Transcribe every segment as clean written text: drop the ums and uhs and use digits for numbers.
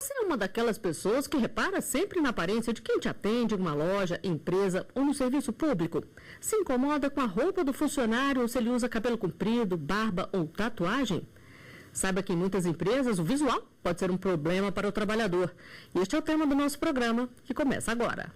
Você é uma daquelas pessoas que repara sempre na aparência de quem te atende em uma loja, empresa ou no serviço público? Se incomoda com a roupa do funcionário ou se ele usa cabelo comprido, barba ou tatuagem? Saiba que em muitas empresas o visual pode ser um problema para o trabalhador. Este é o tema do nosso programa, que começa agora.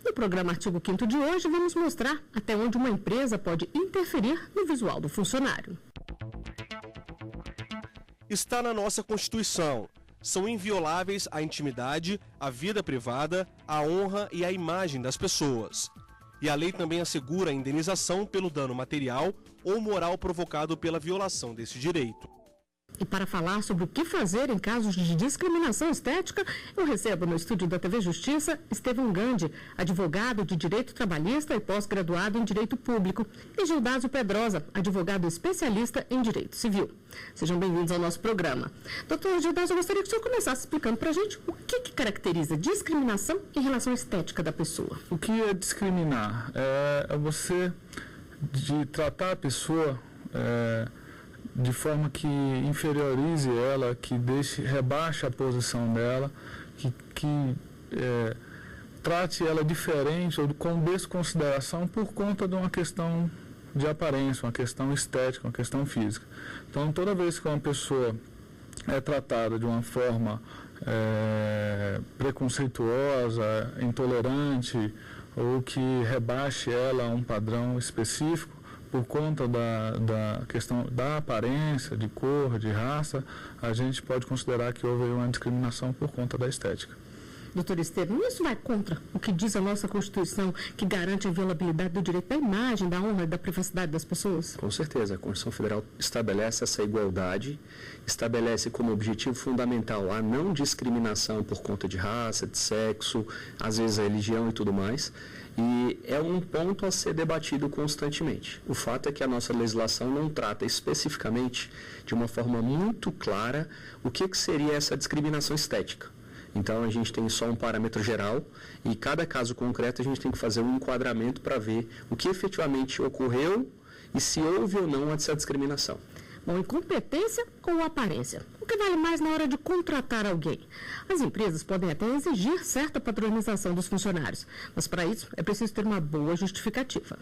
No programa Artigo 5º de hoje, vamos mostrar até onde uma empresa pode interferir no visual do funcionário. Está na nossa Constituição. São invioláveis a intimidade, a vida privada, a honra e a imagem das pessoas. E a lei também assegura a indenização pelo dano material ou moral provocado pela violação desse direito. E para falar sobre o que fazer em casos de discriminação estética, eu recebo no estúdio da TV Justiça Estevão Gandhi, advogado de Direito Trabalhista e pós-graduado em Direito Público, e Gildásio Pedrosa, advogado especialista em Direito Civil. Sejam bem-vindos ao nosso programa. Doutor Gildásio, eu gostaria que o senhor começasse explicando para a gente o que caracteriza discriminação em relação à estética da pessoa. O que é discriminar? É você de tratar a pessoa de forma que inferiorize ela, que rebaixe a posição dela, que trate ela diferente ou com desconsideração por conta de uma questão de aparência, uma questão estética, uma questão física. Então, toda vez que uma pessoa é tratada de uma forma preconceituosa, intolerante, ou que rebaixe ela a um padrão específico, por conta da questão da aparência, de cor, de raça, a gente pode considerar que houve uma discriminação por conta da estética. Doutor Estevão, isso vai contra o que diz a nossa Constituição, que garante a inviolabilidade do direito da imagem, da honra e da privacidade das pessoas? Com certeza, a Constituição Federal estabelece essa igualdade, estabelece como objetivo fundamental a não discriminação por conta de raça, de sexo, às vezes a religião e tudo mais. E é um ponto a ser debatido constantemente. O fato é que a nossa legislação não trata especificamente, de uma forma muito clara, o que seria essa discriminação estética. Então, a gente tem só um parâmetro geral e cada caso concreto a gente tem que fazer um enquadramento para ver o que efetivamente ocorreu e se houve ou não essa discriminação. Bom, incompetência ou aparência? O que vale mais na hora de contratar alguém? As empresas podem até exigir certa padronização dos funcionários, mas para isso é preciso ter uma boa justificativa.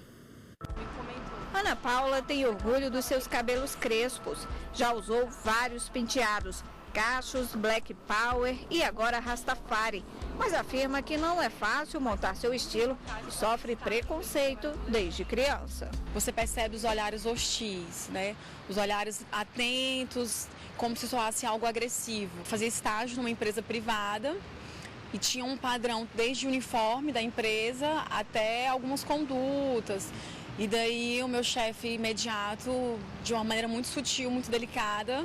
Ana Paula tem orgulho dos seus cabelos crespos. Já usou vários penteados, cachos, black power e agora rastafari. Mas afirma que não é fácil montar seu estilo e sofre preconceito desde criança. Você percebe os olhares hostis, né? Os olhares atentos, como se soasse algo agressivo. Fazia estágio numa empresa privada e tinha um padrão desde o uniforme da empresa até algumas condutas. E daí o meu chefe imediato, de uma maneira muito sutil, muito delicada,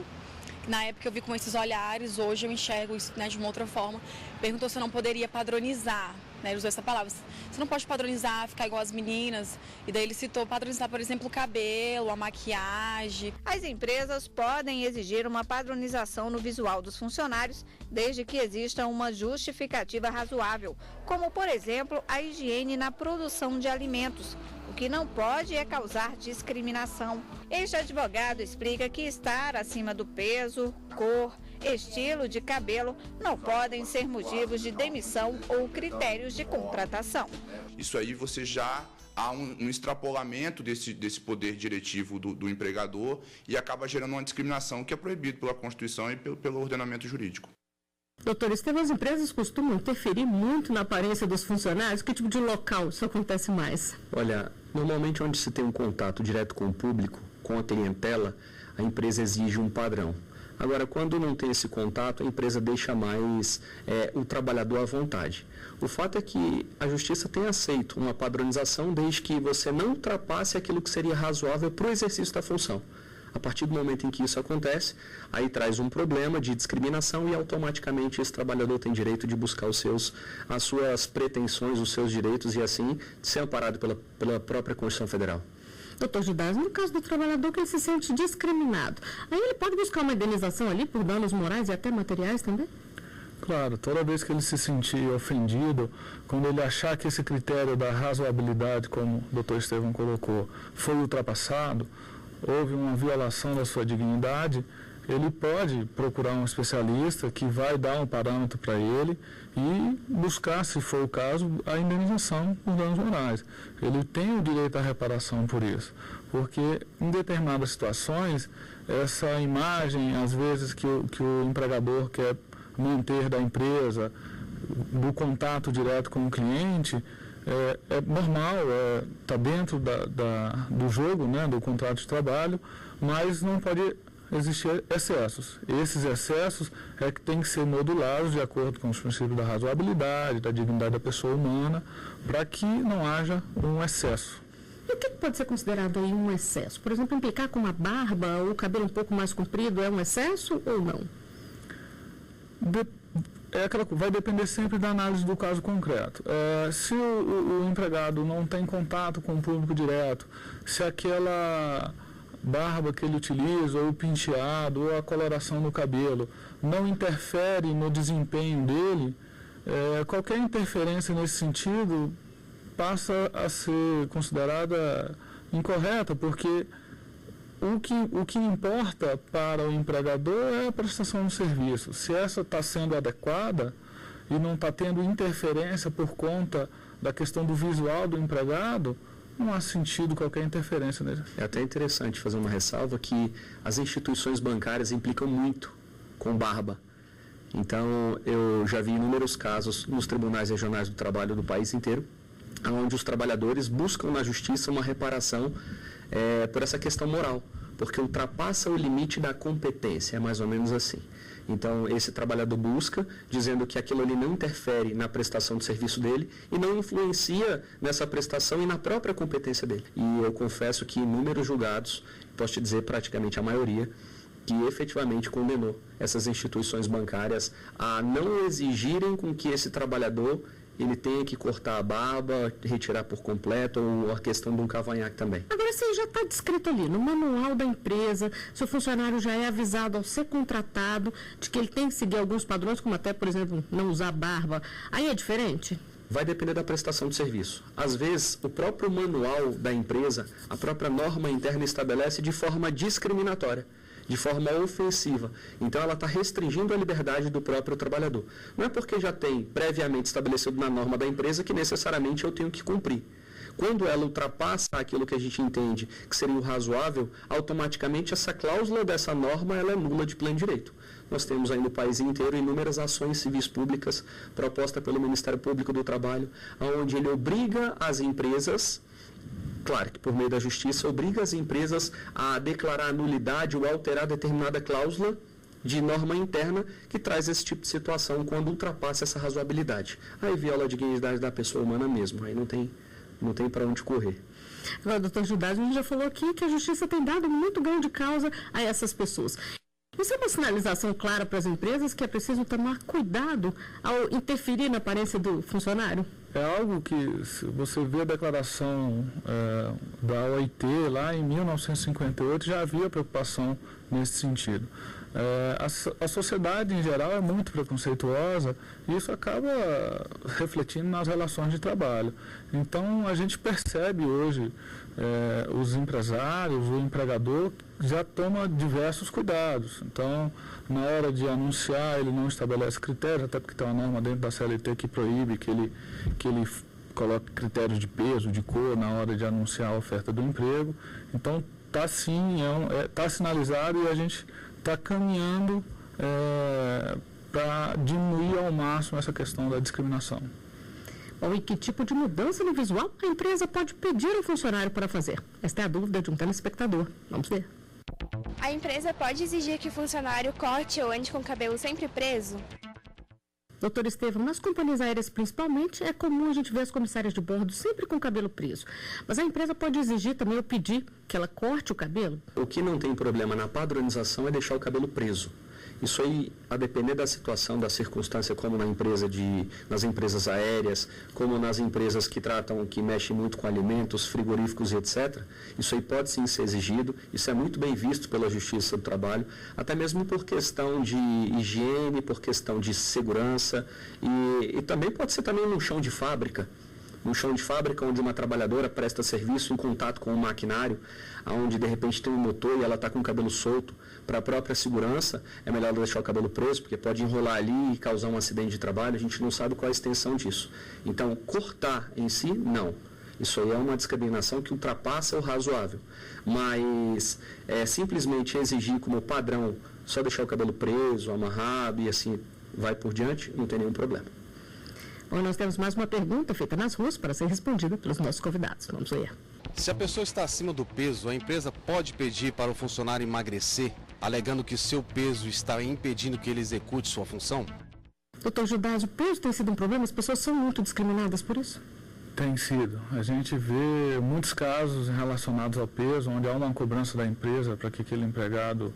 na época eu vi com esses olhares, hoje eu enxergo isso, né, de uma outra forma. Perguntou se eu não poderia padronizar, né, ele usou essa palavra. Você não pode padronizar, ficar igual as meninas. E daí ele citou padronizar, por exemplo, o cabelo, a maquiagem. As empresas podem exigir uma padronização no visual dos funcionários, desde que exista uma justificativa razoável, como, por exemplo, a higiene na produção de alimentos. O que não pode é causar discriminação. Este advogado explica que estar acima do peso, cor, estilo de cabelo não podem ser motivos de demissão ou critérios de contratação. Isso aí você já há um extrapolamento desse poder diretivo do empregador e acaba gerando uma discriminação que é proibido pela Constituição e pelo ordenamento jurídico. Doutor Estevão, as empresas costumam interferir muito na aparência dos funcionários? Que tipo de local isso acontece mais? Olha, normalmente onde se tem um contato direto com o público, com a clientela, a empresa exige um padrão. Agora, quando não tem esse contato, a empresa deixa mais o trabalhador à vontade. O fato é que a Justiça tem aceito uma padronização desde que você não ultrapasse aquilo que seria razoável para o exercício da função. A partir do momento em que isso acontece, aí traz um problema de discriminação e automaticamente esse trabalhador tem direito de buscar as suas pretensões, os seus direitos e assim ser amparado pela própria Constituição Federal. Doutor Gildásio, no caso do trabalhador que ele se sente discriminado, aí ele pode buscar uma indenização ali por danos morais e até materiais também? Claro, toda vez que ele se sentir ofendido, quando ele achar que esse critério da razoabilidade, como o Dr. Estevão colocou, foi ultrapassado, houve uma violação da sua dignidade, ele pode procurar um especialista que vai dar um parâmetro para ele e buscar, se for o caso, a indenização por danos morais. Ele tem o direito à reparação por isso, porque em determinadas situações, essa imagem, às vezes, que o empregador quer manter da empresa, do contato direto com o cliente, é normal, está dentro do jogo, né, do contrato de trabalho, mas não pode existir excessos. Esses excessos é que tem que ser modulados de acordo com os princípios da razoabilidade, da dignidade da pessoa humana, para que não haja um excesso. E o que pode ser considerado aí um excesso? Por exemplo, implicar com uma barba ou o cabelo um pouco mais comprido é um excesso ou não? Vai depender sempre da análise do caso concreto. Se o empregado não tem contato com o público direto, se aquela barba que ele utiliza, ou o penteado, ou a coloração do cabelo, não interfere no desempenho dele, qualquer interferência nesse sentido passa a ser considerada incorreta, porque o que importa para o empregador é a prestação do serviço. Se essa está sendo adequada e não está tendo interferência por conta da questão do visual do empregado, não há sentido qualquer interferência nele. É até interessante fazer uma ressalva que as instituições bancárias implicam muito com barba. Então, eu já vi inúmeros casos nos tribunais regionais do trabalho do país inteiro, onde os trabalhadores buscam na justiça uma reparação por essa questão moral, porque ultrapassa o limite da competência, é mais ou menos assim. Então, esse trabalhador busca, dizendo que aquilo ali não interfere na prestação do serviço dele e não influencia nessa prestação e na própria competência dele. E eu confesso que inúmeros julgados, posso te dizer praticamente a maioria, que efetivamente condenou essas instituições bancárias a não exigirem com que esse trabalhador ele tenha que cortar a barba, retirar por completo, ou a questão de um cavanhaque também. Agora, se já está descrito ali no manual da empresa, se o funcionário já é avisado ao ser contratado de que ele tem que seguir alguns padrões, como até, por exemplo, não usar barba, aí é diferente? Vai depender da prestação de serviço. Às vezes, o próprio manual da empresa, a própria norma interna estabelece de forma discriminatória, de forma ofensiva. Então, ela está restringindo a liberdade do próprio trabalhador. Não é porque já tem previamente estabelecido na norma da empresa que necessariamente eu tenho que cumprir. Quando ela ultrapassa aquilo que a gente entende que seria o razoável, automaticamente essa cláusula dessa norma ela é nula de pleno direito. Nós temos aí no país inteiro inúmeras ações civis públicas propostas pelo Ministério Público do Trabalho, onde ele obriga as empresas, claro que por meio da justiça, obriga as empresas a declarar a nulidade ou alterar determinada cláusula de norma interna que traz esse tipo de situação quando ultrapassa essa razoabilidade. Aí viola a dignidade da pessoa humana mesmo, aí não tem para onde correr. Agora, doutor Gilberto, a gente já falou aqui que a justiça tem dado muito ganho de causa a essas pessoas. Isso é uma sinalização clara para as empresas que é preciso tomar cuidado ao interferir na aparência do funcionário? É algo que, se você vê a declaração da OIT lá em 1958, já havia preocupação nesse sentido. A sociedade em geral é muito preconceituosa e isso acaba refletindo nas relações de trabalho. Então a gente percebe hoje os empresários, o empregador já toma diversos cuidados. Então, na hora de anunciar, ele não estabelece critérios, até porque tem uma norma dentro da CLT que proíbe que ele coloque critérios de peso, de cor na hora de anunciar a oferta do emprego. Então, está sim, está sinalizado e a gente está caminhando para diminuir ao máximo essa questão da discriminação. Bom, e que tipo de mudança no visual a empresa pode pedir ao funcionário para fazer? Esta é a dúvida de um telespectador. Vamos ver. A empresa pode exigir que o funcionário corte ou ande com o cabelo sempre preso? Doutor Estevão, nas companhias aéreas principalmente, é comum a gente ver as comissárias de bordo sempre com o cabelo preso. Mas a empresa pode exigir também ou pedir que ela corte o cabelo? O que não tem problema na padronização é deixar o cabelo preso. Isso aí, a depender da situação, da circunstância, como nas empresas aéreas, como nas empresas que mexem muito com alimentos, frigoríficos e etc., isso aí pode sim ser exigido, isso é muito bem visto pela Justiça do Trabalho, até mesmo por questão de higiene, por questão de segurança, e também pode ser também num chão de fábrica. Um chão de fábrica onde uma trabalhadora presta serviço em contato com um maquinário, onde de repente tem um motor e ela está com o cabelo solto. Para a própria segurança, é melhor deixar o cabelo preso, porque pode enrolar ali e causar um acidente de trabalho, a gente não sabe qual a extensão disso. Então, cortar em si, não. Isso aí é uma discriminação que ultrapassa o razoável. Mas simplesmente exigir como padrão só deixar o cabelo preso, amarrado e assim vai por diante, não tem nenhum problema. Bom, nós temos mais uma pergunta feita nas ruas para ser respondida pelos nossos convidados. Vamos ver. Se a pessoa está acima do peso, a empresa pode pedir para o funcionário emagrecer, alegando que seu peso está impedindo que ele execute sua função? Doutor Judásio, o peso tem sido um problema? As pessoas são muito discriminadas por isso? Tem sido. A gente vê muitos casos relacionados ao peso, onde há uma cobrança da empresa para que aquele empregado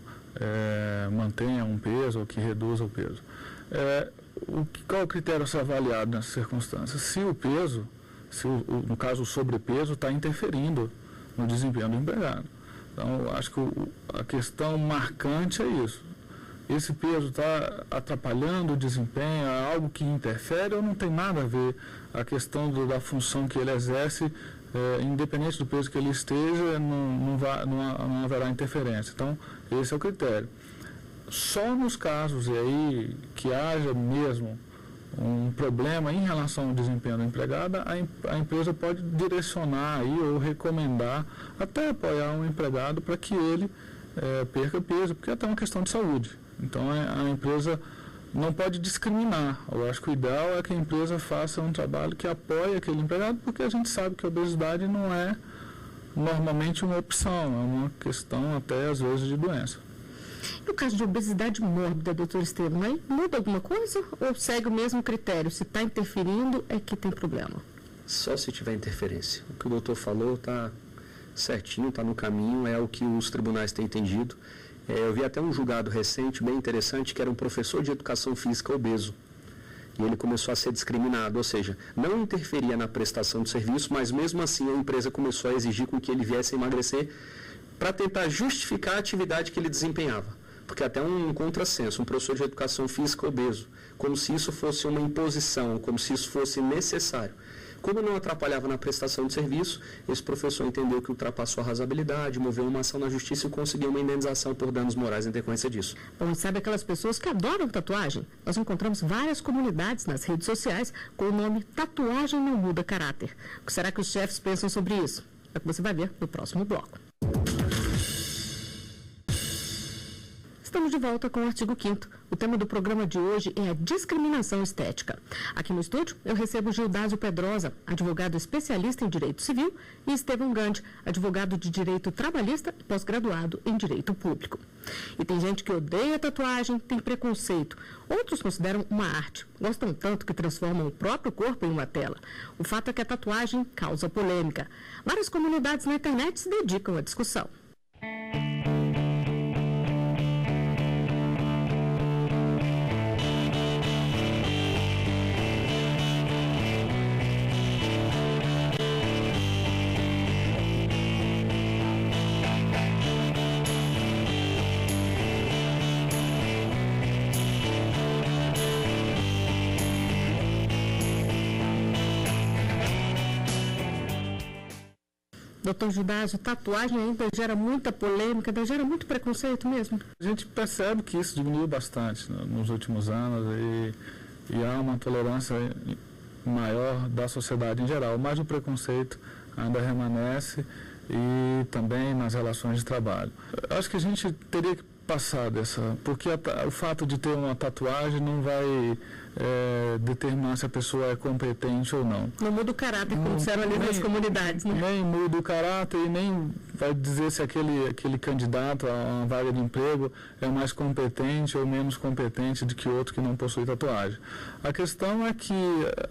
mantenha um peso ou que reduza o peso. Qual é o critério a ser avaliado nessas circunstâncias? Se o peso, no caso o sobrepeso, está interferindo no desempenho do empregado. Então, eu acho que a questão marcante é isso. Esse peso está atrapalhando o desempenho, é algo que interfere ou não tem nada a ver a questão da função que ele exerce, independente do peso que ele esteja, não haverá interferência. Então, esse é o critério. Só nos casos aí que haja mesmo um problema em relação ao desempenho do empregado, a empresa pode direcionar aí ou recomendar, até apoiar um empregado para que ele perca peso, porque é até uma questão de saúde. Então a empresa não pode discriminar. Eu acho que o ideal é que a empresa faça um trabalho que apoie aquele empregado, porque a gente sabe que a obesidade não é normalmente uma opção, é uma questão até às vezes de doença. No caso de obesidade mórbida, doutor Estevam, aí muda alguma coisa ou segue o mesmo critério? Se está interferindo, é que tem problema? Só se tiver interferência. O que o doutor falou está certinho, está no caminho, é o que os tribunais têm entendido. Eu vi até um julgado recente, bem interessante, que era um professor de educação física obeso. E ele começou a ser discriminado, ou seja, não interferia na prestação de serviço, mas mesmo assim a empresa começou a exigir com que ele viesse a emagrecer para tentar justificar a atividade que ele desempenhava. Porque até um contrassenso, um professor de educação física obeso, como se isso fosse uma imposição, como se isso fosse necessário. Como não atrapalhava na prestação de serviço, esse professor entendeu que ultrapassou a razoabilidade, moveu uma ação na justiça e conseguiu uma indenização por danos morais em decorrência disso. Bom, sabe aquelas pessoas que adoram tatuagem? Nós encontramos várias comunidades nas redes sociais com o nome Tatuagem Não Muda Caráter. O que será que os chefes pensam sobre isso? É o que você vai ver no próximo bloco. Estamos de volta com o artigo 5º. O tema do programa de hoje é a discriminação estética. Aqui no estúdio, eu recebo Gildásio Pedrosa, advogado especialista em Direito Civil, e Estevam Gandhi, advogado de Direito Trabalhista e pós-graduado em Direito Público. E tem gente que odeia tatuagem, tem preconceito. Outros consideram uma arte. Gostam tanto que transformam o próprio corpo em uma tela. O fato é que a tatuagem causa polêmica. Várias comunidades na internet se dedicam à discussão. Doutor Judásio, tatuagem ainda gera muita polêmica, ainda gera muito preconceito mesmo? A gente percebe que isso diminuiu bastante nos últimos anos e há uma tolerância maior da sociedade em geral, mas o preconceito ainda permanece e também nas relações de trabalho. Acho que a gente teria que passar dessa, porque o fato de ter uma tatuagem não vai determinar se a pessoa é competente ou não. Não muda o caráter, como disseram ali nas comunidades, né? Nem muda o caráter e nem vai dizer se aquele candidato a uma vaga de emprego é mais competente ou menos competente do que outro que não possui tatuagem. A questão é que,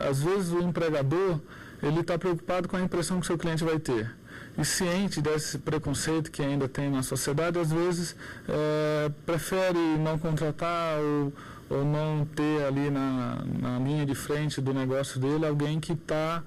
às vezes, o empregador ele está preocupado com a impressão que o seu cliente vai ter. e ciente desse preconceito que ainda tem na sociedade, às vezes prefere não contratar ou não ter ali na linha de frente do negócio dele alguém que está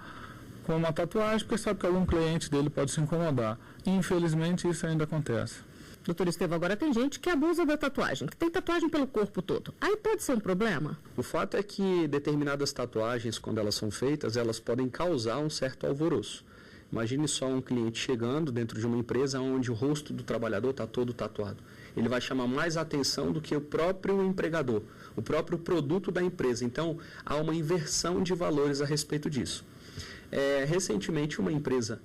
com uma tatuagem, porque sabe que algum cliente dele pode se incomodar. E, infelizmente, isso ainda acontece. Doutor Estevão, agora tem gente que abusa da tatuagem, que tem tatuagem pelo corpo todo. Aí pode ser um problema? O fato é que determinadas tatuagens, quando elas são feitas, elas podem causar um certo alvoroço. Imagine só um cliente chegando dentro de uma empresa onde o rosto do trabalhador está todo tatuado. Ele vai chamar mais atenção do que o próprio empregador, o próprio produto da empresa. Então, há uma inversão de valores a respeito disso. Recentemente, uma empresa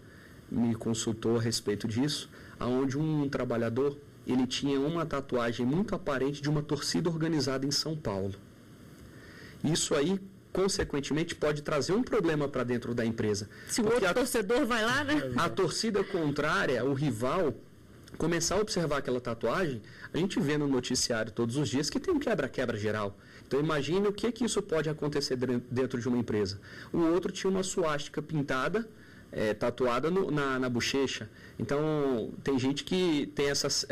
me consultou a respeito disso, onde um trabalhador ele tinha uma tatuagem muito aparente de uma torcida organizada em São Paulo. Isso aí, consequentemente, pode trazer um problema para dentro da empresa. Se o outro torcedor vai lá, né? A torcida contrária, o rival, começar a observar aquela tatuagem, a gente vê no noticiário todos os dias que tem um quebra-quebra geral. Então imagine o que isso pode acontecer dentro de uma empresa. O outro tinha uma suástica pintada, tatuada na bochecha. Então, tem gente que tem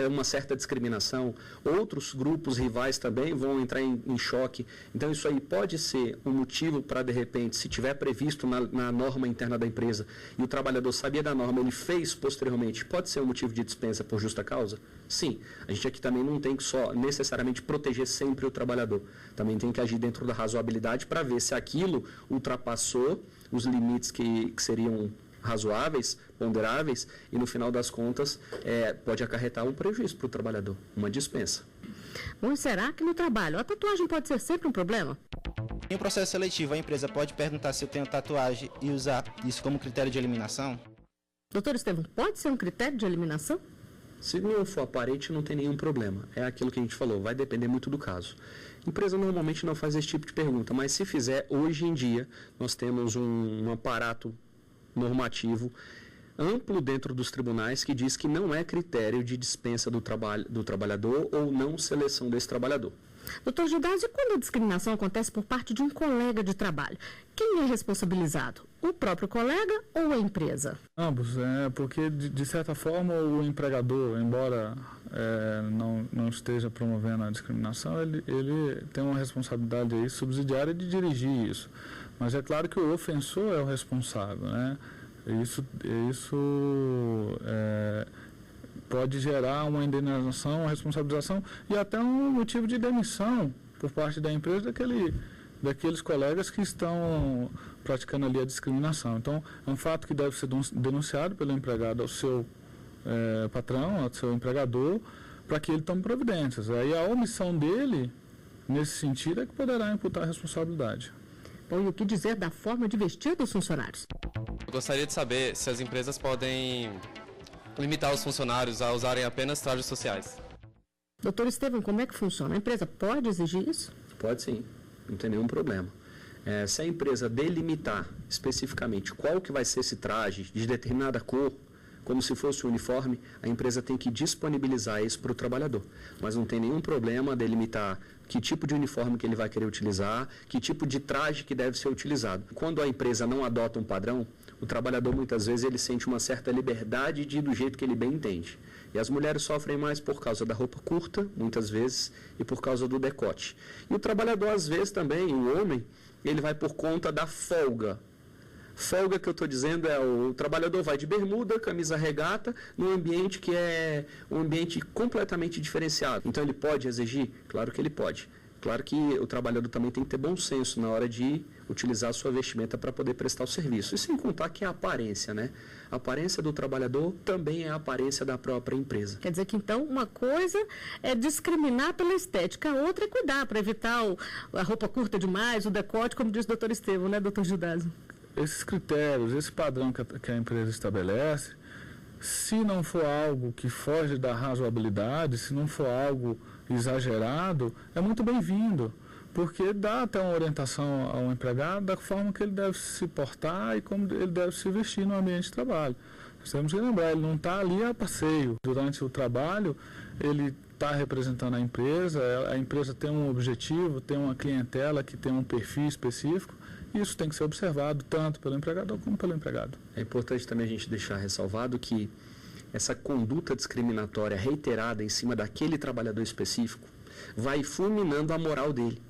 uma certa discriminação. Outros grupos rivais também vão entrar em choque. Então, isso aí pode ser um motivo para, de repente, se tiver previsto na norma interna da empresa e o trabalhador sabia da norma, ele fez posteriormente, pode ser um motivo de dispensa por justa causa? Sim. A gente aqui também não tem que só necessariamente proteger sempre o trabalhador. Também tem que agir dentro da razoabilidade para ver se aquilo ultrapassou os limites que seriam razoáveis, ponderáveis, e no final das contas pode acarretar um prejuízo para o trabalhador, uma dispensa. Bom, e será que no trabalho a tatuagem pode ser sempre um problema? Em um processo seletivo, a empresa pode perguntar se eu tenho tatuagem e usar isso como critério de eliminação? Doutor Estevão, pode ser um critério de eliminação? Se não for aparente, não tem nenhum problema. É aquilo que a gente falou, vai depender muito do caso. A empresa normalmente não faz esse tipo de pergunta, mas se fizer, hoje em dia, nós temos um aparato normativo amplo dentro dos tribunais que diz que não é critério de dispensa do trabalhador ou não seleção desse trabalhador. Doutor Gidásio, e quando a discriminação acontece por parte de um colega de trabalho, quem é responsabilizado? O próprio colega ou a empresa? Ambos, porque de certa forma o empregador, embora não esteja promovendo a discriminação, ele tem uma responsabilidade aí subsidiária de dirigir isso. Mas é claro que o ofensor é o responsável, né? Isso pode gerar uma indenização, uma responsabilização e até um motivo de demissão por parte da empresa daqueles colegas que estão praticando ali a discriminação. Então, é um fato que deve ser denunciado pelo empregado ao seu patrão, ao seu empregador, para que ele tome providências. Aí a omissão dele, nesse sentido, é que poderá imputar a responsabilidade. Bom, e o que dizer da forma de vestir dos funcionários? Eu gostaria de saber se as empresas podem limitar os funcionários a usarem apenas trajes sociais. Doutor Estevão, como é que funciona? A empresa pode exigir isso? Pode sim, não tem nenhum problema. Se a empresa delimitar especificamente qual que vai ser esse traje de determinada cor, como se fosse um uniforme, a empresa tem que disponibilizar isso para o trabalhador. Mas não tem nenhum problema delimitar que tipo de uniforme que ele vai querer utilizar, que tipo de traje que deve ser utilizado. Quando a empresa não adota um padrão, o trabalhador muitas vezes ele sente uma certa liberdade de ir do jeito que ele bem entende. E as mulheres sofrem mais por causa da roupa curta, muitas vezes, e por causa do decote. E o trabalhador, às vezes, também, o homem, ele vai por conta da folga. Folga que eu estou dizendo o trabalhador vai de bermuda, camisa regata, num ambiente que é um ambiente completamente diferenciado. Então ele pode exigir? Claro que ele pode. Claro que o trabalhador também tem que ter bom senso na hora de utilizar a sua vestimenta para poder prestar o serviço. E sem contar que é a aparência, né? A aparência do trabalhador também é a aparência da própria empresa. Quer dizer que, então, uma coisa é discriminar pela estética, a outra é cuidar para evitar a roupa curta demais, o decote, como diz o doutor Estevão, né, doutor Gidásio? Esses critérios, esse padrão que a empresa estabelece, se não for algo que foge da razoabilidade, se não for algo exagerado, é muito bem-vindo, porque dá até uma orientação ao empregado da forma que ele deve se portar e como ele deve se vestir no ambiente de trabalho. Nós temos que lembrar, ele não está ali a passeio. Durante o trabalho, ele está representando a empresa tem um objetivo, tem uma clientela que tem um perfil específico, Isso tem que ser observado tanto pelo empregador como pelo empregado. É importante também a gente deixar ressalvado que essa conduta discriminatória reiterada em cima daquele trabalhador específico vai fulminando a moral dele.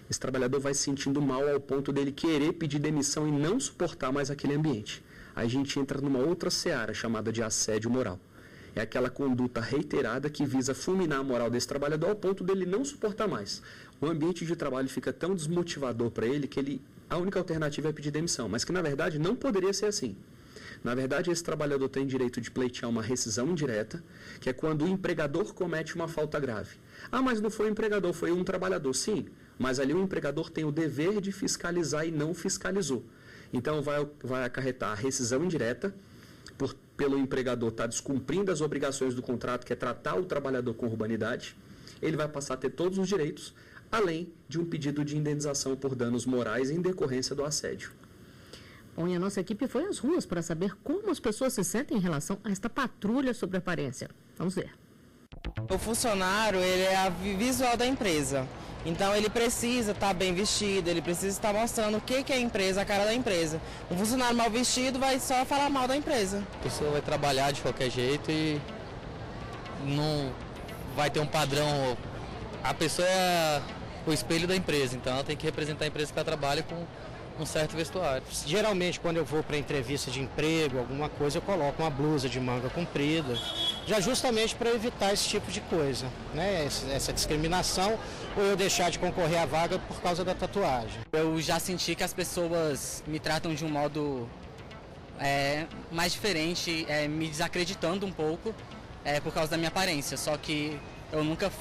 Esse trabalhador vai se sentindo mal ao ponto dele querer pedir demissão e não suportar mais aquele ambiente. Aí a gente entra numa outra seara chamada de assédio moral. É aquela conduta reiterada que visa fulminar a moral desse trabalhador ao ponto dele não suportar mais. O ambiente de trabalho fica tão desmotivador para ele que a única alternativa é pedir demissão, mas que na verdade não poderia ser assim. Na verdade, esse trabalhador tem direito de pleitear uma rescisão indireta, que é quando o empregador comete uma falta grave. Ah, mas não foi o empregador, foi um trabalhador. Sim, mas ali o empregador tem o dever de fiscalizar e não fiscalizou. Então, vai acarretar a rescisão indireta, pelo empregador estar descumprindo as obrigações do contrato, que é tratar o trabalhador com urbanidade. Ele vai passar a ter todos os direitos, além de um pedido de indenização por danos morais em decorrência do assédio. Bom, e a nossa equipe foi às ruas para saber como as pessoas se sentem em relação a esta patrulha sobre aparência. Vamos ver. O funcionário, ele é a visual da empresa. Então, ele precisa estar bem vestido, ele precisa estar mostrando o que é a empresa, a cara da empresa. Um funcionário mal vestido vai só falar mal da empresa. A pessoa vai trabalhar de qualquer jeito e não vai ter um padrão. A pessoa é o espelho da empresa, então ela tem que representar a empresa que ela trabalha com um certo vestuário. Geralmente, quando eu vou para entrevista de emprego, alguma coisa, eu coloco uma blusa de manga comprida, já justamente para evitar esse tipo de coisa, né? Essa discriminação, ou eu deixar de concorrer à vaga por causa da tatuagem. Eu já senti que as pessoas me tratam de um modo mais diferente, me desacreditando um pouco por causa da minha aparência, só que eu nunca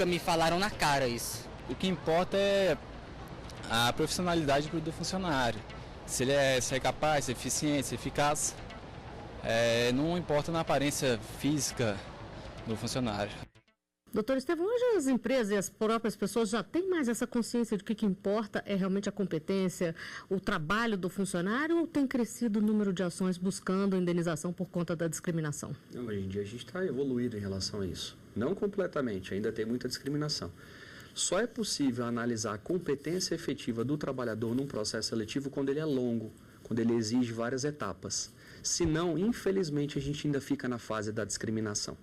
me falaram na cara isso. O que importa é a profissionalidade do funcionário, se ele é capaz, se é eficiente, se é eficaz, não importa na aparência física do funcionário. Doutor Estevão, hoje as empresas e as próprias pessoas já têm mais essa consciência de que o que importa é realmente a competência, o trabalho do funcionário, ou tem crescido o número de ações buscando indenização por conta da discriminação? Não, hoje em dia a gente está evoluído em relação a isso. Não completamente, ainda tem muita discriminação. Só é possível analisar a competência efetiva do trabalhador num processo seletivo quando ele é longo, quando ele exige várias etapas. Senão, infelizmente, a gente ainda fica na fase da discriminação.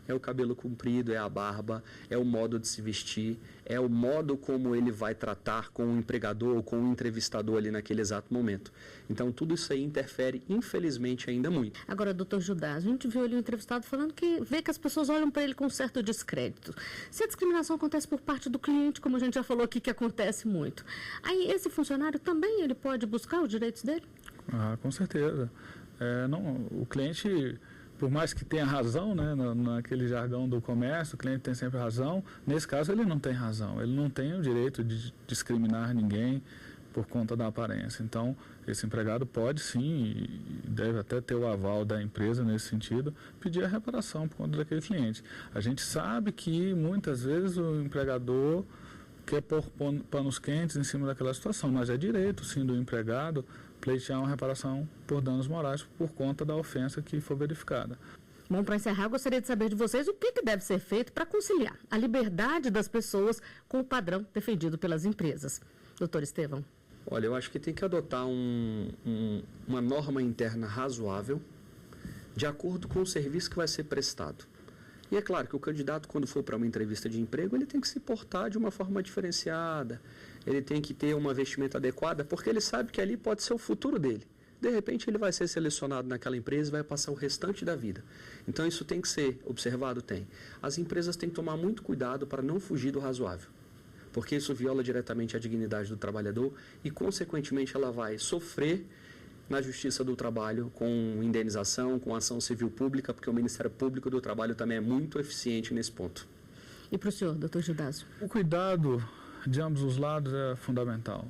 É o cabelo comprido, é a barba, é o modo de se vestir, é o modo como ele vai tratar com o empregador ou com o entrevistador ali naquele exato momento. Então, tudo isso aí interfere, infelizmente, ainda muito. Agora, doutor Judás, a gente viu ali o entrevistado falando que vê que as pessoas olham para ele com certo descrédito. Se a discriminação acontece por parte do cliente, como a gente já falou aqui que acontece muito, aí esse funcionário também ele pode buscar os direitos dele? Ah, com certeza. O cliente, por mais que tenha razão, né, naquele jargão do comércio, o cliente tem sempre razão. Nesse caso, ele não tem razão. Ele não tem o direito de discriminar ninguém por conta da aparência. Então, esse empregado pode sim, e deve até ter o aval da empresa nesse sentido, pedir a reparação por conta daquele cliente. A gente sabe que muitas vezes o empregador quer pôr panos quentes em cima daquela situação, mas é direito sim do empregado pleitear uma reparação por danos morais por conta da ofensa que for verificada. Bom, para encerrar, eu gostaria de saber de vocês o que deve ser feito para conciliar a liberdade das pessoas com o padrão defendido pelas empresas. Doutor Estevão. Olha, eu acho que tem que adotar uma norma interna razoável de acordo com o serviço que vai ser prestado. E é claro que o candidato, quando for para uma entrevista de emprego, ele tem que se portar de uma forma diferenciada, ele tem que ter uma vestimenta adequada, porque ele sabe que ali pode ser o futuro dele. De repente, ele vai ser selecionado naquela empresa e vai passar o restante da vida. Então, isso tem que ser observado? Tem. As empresas têm que tomar muito cuidado para não fugir do razoável, porque isso viola diretamente a dignidade do trabalhador e, consequentemente, ela vai sofrer na Justiça do Trabalho com indenização, com ação civil pública, porque o Ministério Público do Trabalho também é muito eficiente nesse ponto. E para o senhor, doutor Judásio? O cuidado de ambos os lados é fundamental.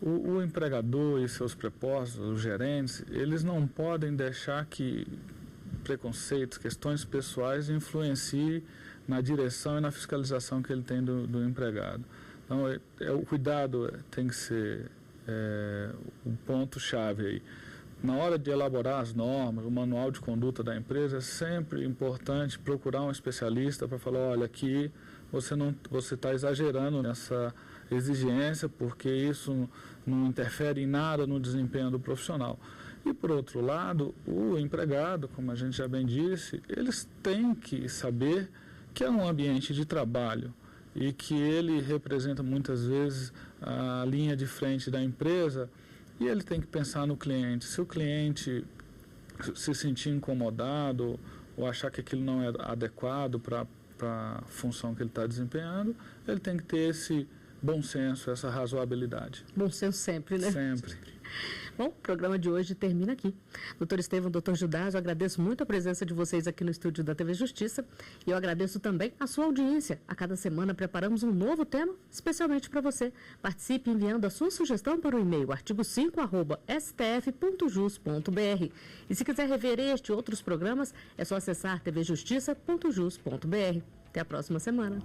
O empregador e seus prepostos, os gerentes, eles não podem deixar que preconceitos, questões pessoais influenciem na direção e na fiscalização que ele tem do empregado. Então, o cuidado tem que ser o ponto-chave aí. Na hora de elaborar as normas, o manual de conduta da empresa, é sempre importante procurar um especialista para falar, olha, aqui você está exagerando exigência, porque isso não interfere em nada no desempenho do profissional. E, por outro lado, o empregado, como a gente já bem disse, eles têm que saber que é um ambiente de trabalho e que ele representa muitas vezes a linha de frente da empresa, e ele tem que pensar no cliente. Se o cliente se sentir incomodado ou achar que aquilo não é adequado para a função que ele está desempenhando, ele tem que ter esse bom senso, essa razoabilidade. Bom senso sempre, né? Sempre. Bom, o programa de hoje termina aqui. Doutor Estevão, doutor Judás, eu agradeço muito a presença de vocês aqui no estúdio da TV Justiça e eu agradeço também a sua audiência. A cada semana preparamos um novo tema especialmente para você. Participe enviando a sua sugestão para o e-mail artigo5@stf.jus.br. E se quiser rever este e outros programas, é só acessar tvjustiça.jus.br. Até a próxima semana.